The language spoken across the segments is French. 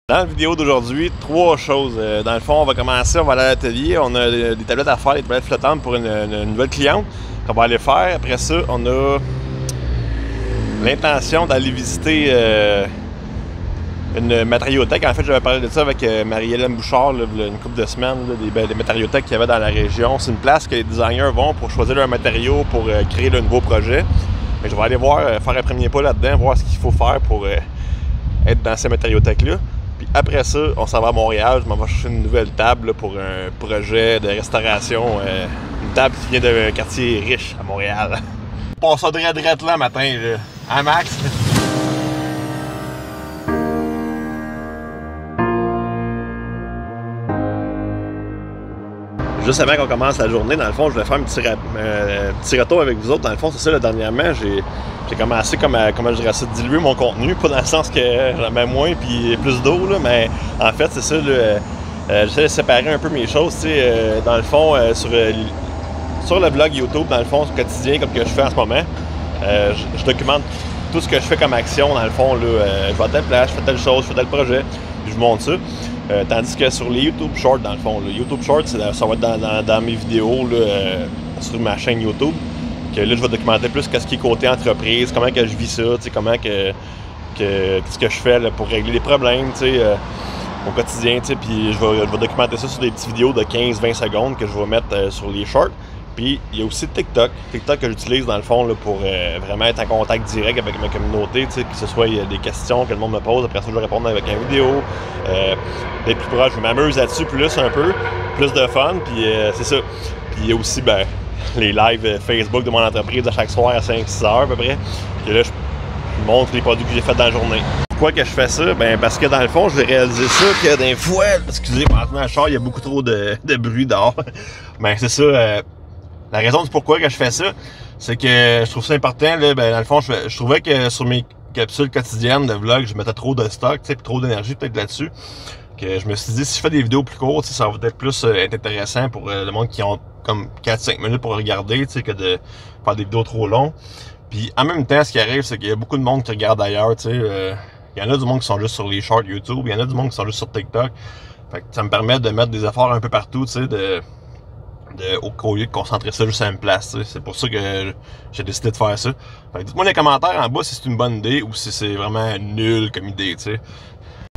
Dans la vidéo d'aujourd'hui, 3 choses. Dans le fond, on va commencer, on va aller à l'atelier. On a des tablettes à faire, des tablettes flottantes pour une nouvelle cliente qu'on va aller faire. Après ça, on a l'intention d'aller visiter une matériothèque. En fait, j'avais parlé de ça avec Marie-Hélène Bouchard là, une couple de semaines, là, des matériothèques qu'il y avait dans la région. C'est une place que les designers vont pour choisir leurs matériaux pour créer de nouveaux projets. Mais je vais aller voir, faire un premier pas là-dedans, voir ce qu'il faut faire pour être dans ces matériothèques-là. Puis après ça, on s'en va à Montréal. Je m'en vais chercher une nouvelle table là, pour un projet de restauration. Une table qui vient d'un quartier riche à Montréal. On passe ça drette là matin, là. Hein, Max? Juste avant qu'on commence la journée, dans le fond, je vais faire un petit retour avec vous autres. Dans le fond, c'est ça, là, dernièrement, j'ai commencé comme je dirais ça, diluer mon contenu, pas dans le sens que j'en mets moins puis plus d'eau, là, mais en fait, c'est ça, j'essaie de séparer un peu mes choses, tu sais, dans le fond, sur le blog YouTube, dans le fond, quotidien, comme que je fais en ce moment, je documente tout ce que je fais comme action, dans le fond, là, je vais à telle place, je fais telle chose, je fais tel projet, puis je monte ça. Tandis que sur les YouTube Shorts, dans le fond, le YouTube Shorts, ça va être dans mes vidéos là, sur ma chaîne YouTube. Que là, je vais documenter plus qu'est-ce qui est côté entreprise, comment que je vis ça, comment ce que je fais là, pour régler les problèmes au quotidien. Puis je vais documenter ça sur des petites vidéos de 15-20 secondes que je vais mettre sur les shorts. Puis il y a aussi TikTok que j'utilise dans le fond là, pour vraiment être en contact direct avec ma communauté, que ce soit des questions que le monde me pose, après ça je vais répondre avec une vidéo, d'être plus proche, je m'amuse là-dessus plus un peu, plus de fun, puis c'est ça. Puis il y a aussi les lives Facebook de mon entreprise à chaque soir à 5-6 heures à peu près, et là je montre les produits que j'ai fait dans la journée. Pourquoi que je fais ça? Ben parce que dans le fond, je vais réaliser ça que des fois, excusez, maintenant le char, il y a beaucoup trop de bruit dehors. Ben c'est ça. La raison du pourquoi que je fais ça, c'est que je trouve ça important. Là, dans le fond, je trouvais que sur mes capsules quotidiennes de vlog, je mettais trop de stock, trop d'énergie peut-être là-dessus. Que je me suis dit, si je fais des vidéos plus courtes, ça va peut-être plus être intéressant pour le monde qui ont comme 4-5 minutes pour regarder, que de faire des vidéos trop longues. Puis en même temps, ce qui arrive, c'est qu'il y a beaucoup de monde qui regarde ailleurs. Il y en a du monde qui sont juste sur les shorts YouTube, il y en a du monde qui sont juste sur TikTok. Fait que ça me permet de mettre des efforts un peu partout, au lieu de concentrer ça juste à une place. C'est pour ça que j'ai décidé de faire ça. Dites-moi dans les commentaires en bas si c'est une bonne idée ou si c'est vraiment nul comme idée. T'sais.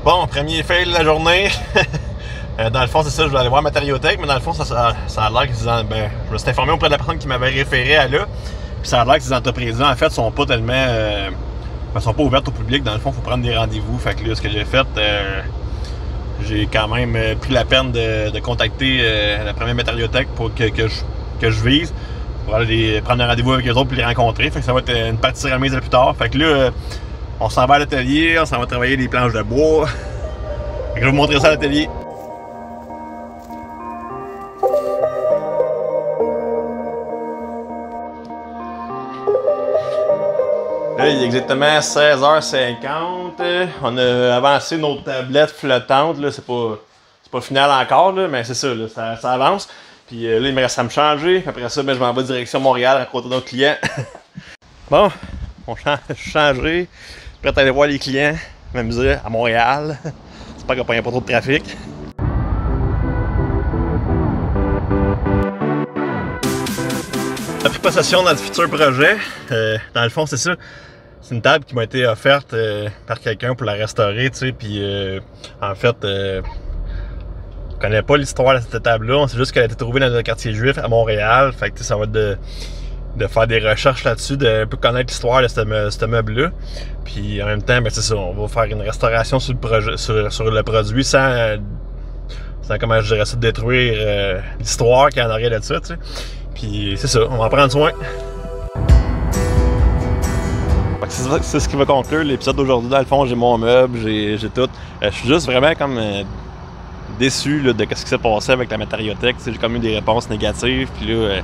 Bon, premier fail de la journée. Dans le fond, c'est ça, je vais aller voir Matériothèque, mais dans le fond, ça a l'air que je me suis informé auprès de la personne qui m'avait référé à là. Puis ça a l'air que ces entreprises-là, en fait, sont pas tellement. Sont pas ouvertes au public. Dans le fond, il faut prendre des rendez-vous. Fait que là, ce que j'ai fait. J'ai quand même pris la peine de contacter la première matériothèque pour que je vise, pour aller prendre un rendez-vous avec eux autres et les rencontrer. Fait que ça va être une partie de remise plus tard. Fait que là, on s'en va à l'atelier, on s'en va travailler des planches de bois. Fait que je vais vous montrer ça à l'atelier. Là, il est exactement 16h50. On a avancé nos tablettes flottantes. Là, c'est pas final encore, là, mais c'est ça, là, ça avance. Puis là, il me reste à me changer. Après ça, je m'en vais direction Montréal à rencontrer d'autres clients. Bon, je suis changé. Prêt à aller voir les clients, m'amuser à Montréal. J'espère qu'il n'y a pas trop de trafic. On a pris possession dans le futur projet. Dans le fond, c'est ça. C'est une table qui m'a été offerte par quelqu'un pour la restaurer, puis en fait, je connais pas l'histoire de cette table-là. On sait juste qu'elle a été trouvée dans un quartier juif à Montréal. Fait que ça va être de faire des recherches là-dessus, de un peu connaître l'histoire de ce meuble-là. Puis en même temps, c'est ça, on va faire une restauration sur le projet, sur le produit sans comment je dirais ça, détruire l'histoire qu'il y en aurait de ça, tu sais. Puis c'est ça, on va en prendre soin. C'est ce qui va conclure l'épisode d'aujourd'hui. Dans le fond, j'ai mon meuble, j'ai tout. Je suis juste vraiment comme déçu là, de ce qui s'est passé avec la matériothèque. J'ai comme eu des réponses négatives. Puis là,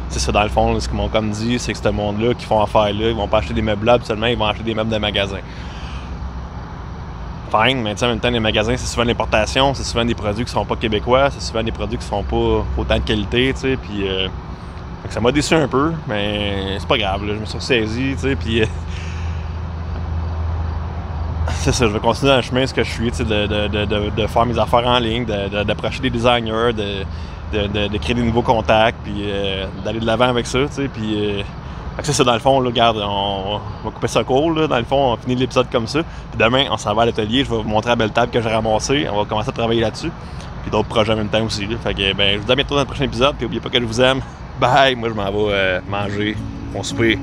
c'est ça dans le fond, là, ce qu'ils m'ont comme dit, c'est que ce monde-là qui font affaire là, ils vont pas acheter des meubles là, seulement ils vont acheter des meubles de magasins. Fine, mais en même temps, les magasins, c'est souvent l'importation, c'est souvent des produits qui sont pas québécois, c'est souvent des produits qui sont pas autant de qualité, tu sais, puis ça m'a déçu un peu, mais c'est pas grave, là, je me suis ressaisi, tu sais, puis c'est ça, je vais continuer dans le chemin ce que je suis, de faire mes affaires en ligne, d'approcher des designers, de créer des nouveaux contacts, puis d'aller de l'avant avec ça, tu sais, puis... c'est ça, dans le fond, là, regarde, on va couper ça court, là, dans le fond, on finit l'épisode comme ça, puis demain, on s'en va à l'atelier, je vais vous montrer la belle table que j'ai ramassée, on va commencer à travailler là-dessus, puis d'autres projets en même temps aussi, là. Fait que, ben, je vous dis à bientôt dans le prochain épisode, puis n'oubliez pas que je vous aime, bye, moi je m'en vais manger mon souper.